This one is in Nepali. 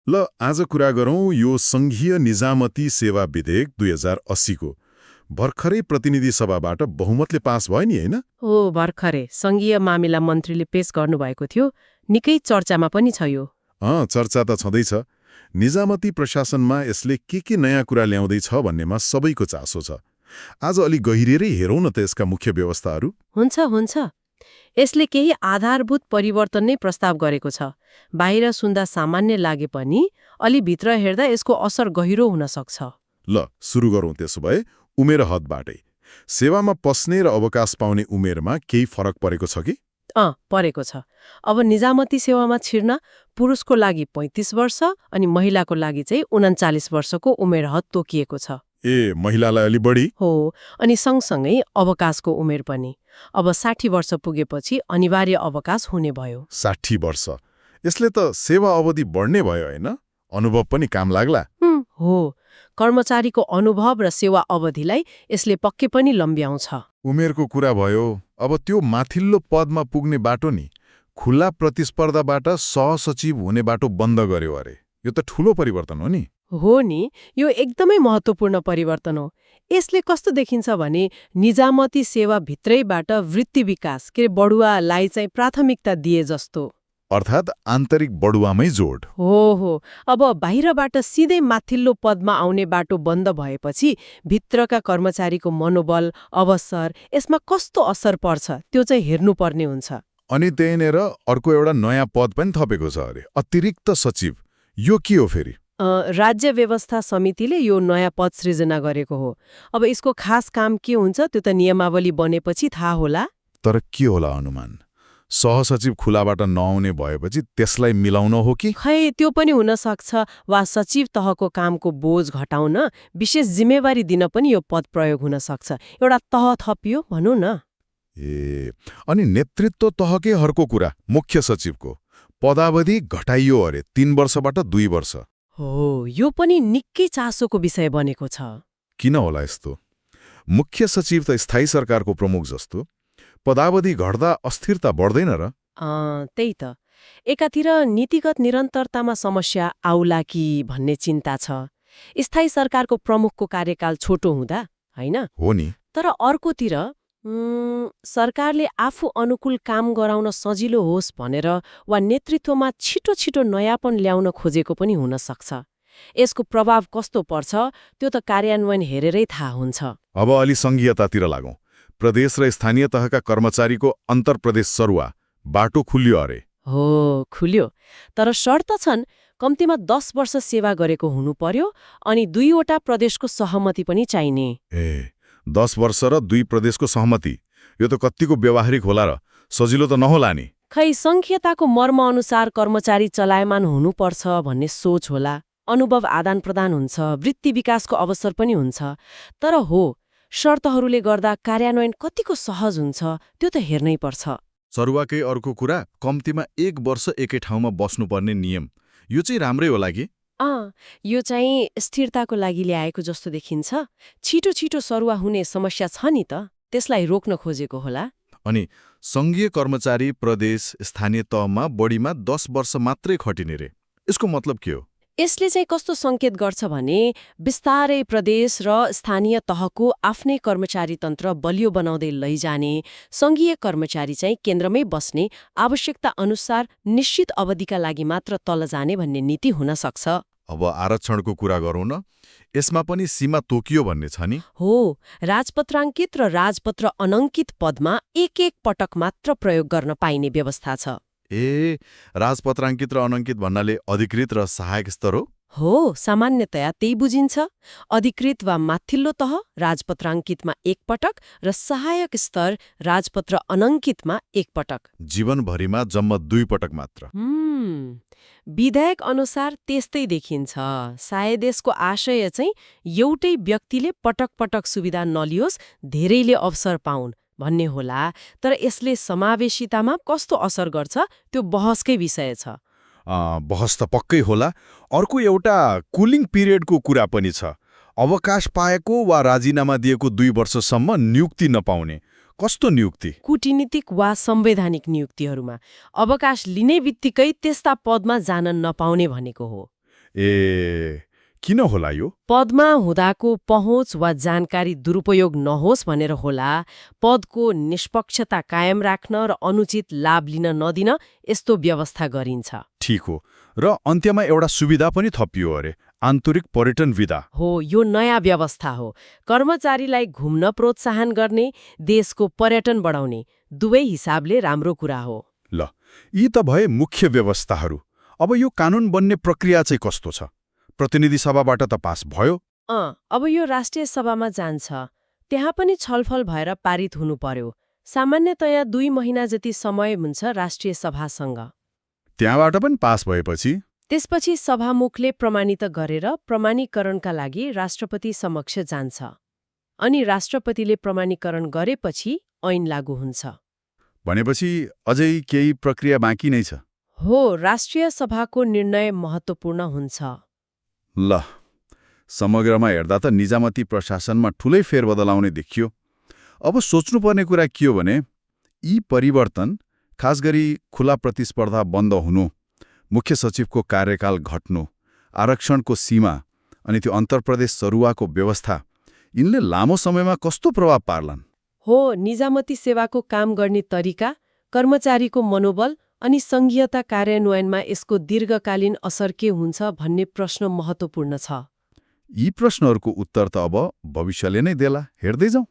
ल आज कुरा गरौँ यो सङ्घीय निजामती सेवा विधेयक 2080 को भर्खरै प्रतिनिधि सभाबाट बहुमतले पास भयो नि होइन? हो भर्खरै सङ्घीय मामिला मन्त्रीले पेश गर्नुभएको थियो। निकै चर्चामा पनि छ यो। चर्चा त छँदैछ। निजामती प्रशासनमा यसले के नयाँ कुरा ल्याउँदैछ भन्नेमा सबैको चासो छ। आज अलि गहिरिएरै हेरौँ न त यसका मुख्य व्यवस्थाहरू। हुन्छ। यसले केही आधारभूत परिवर्तन नै प्रस्ताव गरेको छ। बाहिर सुन्दा सामान्य लागे पनि अलि भित्र हेर्दा यसको असर गहिरो हुन सक्छ। ल सुरु गरौँ त्यसो भए उमेर हदबाटै। सेवामा पस्ने र अवकाश पाउने उमेरमा केही फरक परेको छ कि? परेको छ। अब निजामती सेवामा छिर्न पुरुषको लागि 35 वर्ष अनि महिलाको लागि चाहिँ 39 वर्षको उमेर हद तोकिएको छ। महिलालाई अलि बढी? हो, अनि सँगसँगै अवकाशको उमेर पनि। अब 60 वर्ष पुगेपछि अनिवार्य अवकाश हुने भयो। 60 वर्ष? यसले त सेवा अवधि बढ्ने भयो होइन? अनुभव पनि काम लाग्ला? हो, कर्मचारीको अनुभव र सेवा अवधिलाई यसले पक्कै पनि लम्ब्याउँछ। उमेरको कुरा भयो, अब त्यो माथिल्लो पदमा पुग्ने बाटो नि खुल्ला प्रतिस्पर्धाबाट सहसचिव हुने बाटो बन्द गर्यो अरे। यो त ठूलो परिवर्तन हो नि। हो नि, यो एकदमै महत्त्वपूर्ण परिवर्तन हो। यसले कस्तो देखिन्छ भने निजामती सेवा भित्रैबाट वृत्ति विकास बढुवालाई चाहिँ प्राथमिकता दिए जस्तो। अर्थात् आन्तरिक बढुवामै जोड। हो, अब बाहिरबाट सिधै माथिल्लो पदमा आउने बाटो बन्द भएपछि भित्रका कर्मचारीको मनोबल, अवसर यसमा कस्तो असर पर्छ त्यो चाहिँ हेर्नुपर्ने हुन्छ। अनि त्यहीँनिर अर्को एउटा नयाँ पद पनि थपेको छ अरे, अतिरिक्त सचिव। यो के हो फेरि? राज्य व्यवस्था समितिले यो नयाँ पद सृजना गरेको हो। अब यसको खास काम के हुन्छ त्यो त नियमावली बनेपछि थाहा होला। तर के होला अनुमान? सहसचिव खुलाबाट नआउने भएपछि त्यसलाई मिलाउन हो कि? खै त्यो पनि हुन सक्छ, वा सचिव तहको कामको बोझ घटाउन विशेष जिम्मेवारी दिन पनि यो पद प्रयोग हुन सक्छ। एउटा तह थपियो भनौँ न। अनि नेतृत्व तहकै हर्को कुरा, मुख्य सचिवको पदावधि घटाइयो अरे 3 वर्षबाट 2 वर्ष। हो, यो पनि निकै चासोको विषय बनेको छ। किन होला यस्तो? मुख्य सचिव त स्थायी सरकारको प्रमुख जस्तो, पदावधि घट्दा अस्थिरता बढ्दैन र? त्यही त। एकातिर नीतिगत निरन्तरतामा समस्या आउला कि भन्ने चिन्ता छ, स्थायी सरकारको प्रमुखको कार्यकाल छोटो हुँदा, होइन? हो नि। तर अर्कोतिर सरकारले आफू अनुकूल काम गराउन सजिलो होस् भनेर वा नेतृत्वमा छिटो नयाँपन ल्याउन खोजेको पनि हुन सक्छ। यसको प्रभाव कस्तो पर्छ त्यो त कार्यान्वयन हेरेरै थाहा हुन्छ। अब अलि सङ्घीयतातिर लागौँ। प्रदेश र स्थानीय तहका कर्मचारीको अन्तर्प्रदेश सरुवा बाटो खुल्यो अरे। हो, खुल्यो। तर शर्त छन्, कम्तीमा 10 वर्ष सेवा गरेको हुनु पर्यो अनि 2वटा प्रदेशको सहमति पनि चाहिने। 10 वर्ष र 2 प्रदेशको सहमति, यो त कत्तिको व्यावहारिक होला र? सजिलो त नहोला नि। खै सङ्घीयताको मर्म अनुसार कर्मचारी चलायमान हुनुपर्छ भन्ने सोच होला। अनुभव आदान प्रदान हुन्छ, वृत्ति विकासको अवसर पनि हुन्छ। तर हो, शर्तहरूले गर्दा कार्यान्वयन कतिको सहज हुन्छ त्यो त हेर्नै पर्छ। सरुवाकै अर्को कुरा, कम्तीमा 1 वर्ष एकै ठाउँमा बस्नुपर्ने नियम। यो चाहिँ राम्रै होला कि? यो चाहिँ स्थिरताको लागि ल्याएको जस्तो देखिन्छ। छिटो सरुवा हुने समस्या छ नि त, त्यसलाई रोक्न खोजेको होला। अनि सङ्घीय कर्मचारी प्रदेश स्थानीय तहमा बढीमा 10 वर्ष मात्रै खटिने रे। यसको मतलब के हो? यसले चाहिँ कस्तो सङ्केत गर्छ भने बिस्तारै प्रदेश र स्थानीय तहको आफ्नै कर्मचारी तन्त्र बलियो बनाउँदै लैजाने, सङ्घीय कर्मचारी चाहिँ केन्द्रमै बस्ने, आवश्यकता अनुसार निश्चित अवधिका लागि मात्र तल जाने भन्ने नीति हुन सक्छ। अब आरक्षणको कुरा गरौँ न। यसमा पनि सीमा तोकियो भन्ने छ नि? हो, राजपत्राङ्कित र राजपत्र अनङ्कित पदमा एक पटक मात्र प्रयोग गर्न पाइने व्यवस्था छ। राजपत्राङ्कित र अनङ्कित भन्नाले अधिकृत र सहायक स्तर हो, सामान्यतया त्यही बुझिन्छ। अधिकृत वा माथिल्लो तह राजपत्राङ्कितमा 1 पटक र सहायक स्तर राजपत्र अनङ्कितमा 1 पटक। जीवनभरिमा जम्मा 2 पटक मात्र। विधेयक अनुसार त्यस्तै देखिन्छ। सायद यसको आशय चाहिँ एउटै व्यक्तिले पटक सुविधा नलियोस्, धेरैले अवसर पाउन् भन्ने होला। तर यसले समावेशितामा कस्तो असर गर्छ त्यो बहसकै विषय छ। बहस त पक्कै होला। अर्को एउटा कुलिङ पिरियडको कुरा पनि छ। अवकाश पाएको वा राजीनामा दिएको 2 वर्षसम्म नियुक्ति नपाउने। कस्तो नियुक्ति? कूटनीतिक वा संवैधानिक नियुक्तिहरूमा अवकाश लिने बित्तिकै त्यस्ता पदमा जान नपाउने भनेको हो। ए किन होला यो? पदमा हुँदाको पहुँच वा जानकारी दुरुपयोग नहोस् भनेर होला, पदको निष्पक्षता कायम राख्न र अनुचित लाभ लिन नदिन यस्तो व्यवस्था गरिन्छ। ठिक हो। र अन्त्यमा एउटा सुविधा पनि थपियो अरे, आन्तरिक पर्यटन विधा। हो, यो नयाँ व्यवस्था हो। कर्मचारीलाई घुम्न प्रोत्साहन गर्ने, देशको पर्यटन बढाउने, दुवै हिसाबले राम्रो कुरा हो। ल, यी त भए मुख्य व्यवस्थाहरू। अब यो कानून बन्ने प्रक्रिया चाहिँ कस्तो छ? प्रतिनिधि सभाबाट त पास भयो। अब यो राष्ट्रिय सभामा जान्छ। त्यहाँ पनि छलफल भएर पारित हुनु पर्यो। सामान्यतया 2 महिना जति समय हुन्छ राष्ट्रिय सभासँग। त्यहाँबाट पनि पास भएपछि त्यसपछि सभामुखले प्रमाणित गरेर प्रमाणीकरणका लागि राष्ट्रपति समक्ष जान्छ। अनि राष्ट्रपतिले प्रमाणीकरण गरेपछि ऐन लागू हुन्छ। भनेपछि अझै केही प्रक्रिया बाँकी नै छ। हो, राष्ट्रिय सभाको निर्णय महत्त्वपूर्ण हुन्छ। ल, समग्रमा हेर्दा त निजामती प्रशासनमा ठूलै फेरबदल आउने देखियो। अब सोच्नुपर्ने कुरा के हो भने यी परिवर्तन, खास गरी खुला प्रतिस्पर्धा बन्द हुनु, मुख्य सचिवको कार्यकाल घट्नु, आरक्षणको सीमा अनि त्यो अन्तर्प्रदेश सरुवाको व्यवस्था, यिनले लामो समयमा कस्तो प्रभाव पार्लान्? हो, निजामती सेवाको काम गर्ने तरिका, कर्मचारीको मनोबल अनि सङ्घीयता कार्यान्वयनमा यसको दीर्घकालीन असर के हुन्छ भन्ने प्रश्न महत्त्वपूर्ण छ। यी प्रश्नहरूको उत्तर त अब भविष्यले नै देला, हेर्दै जाउँ।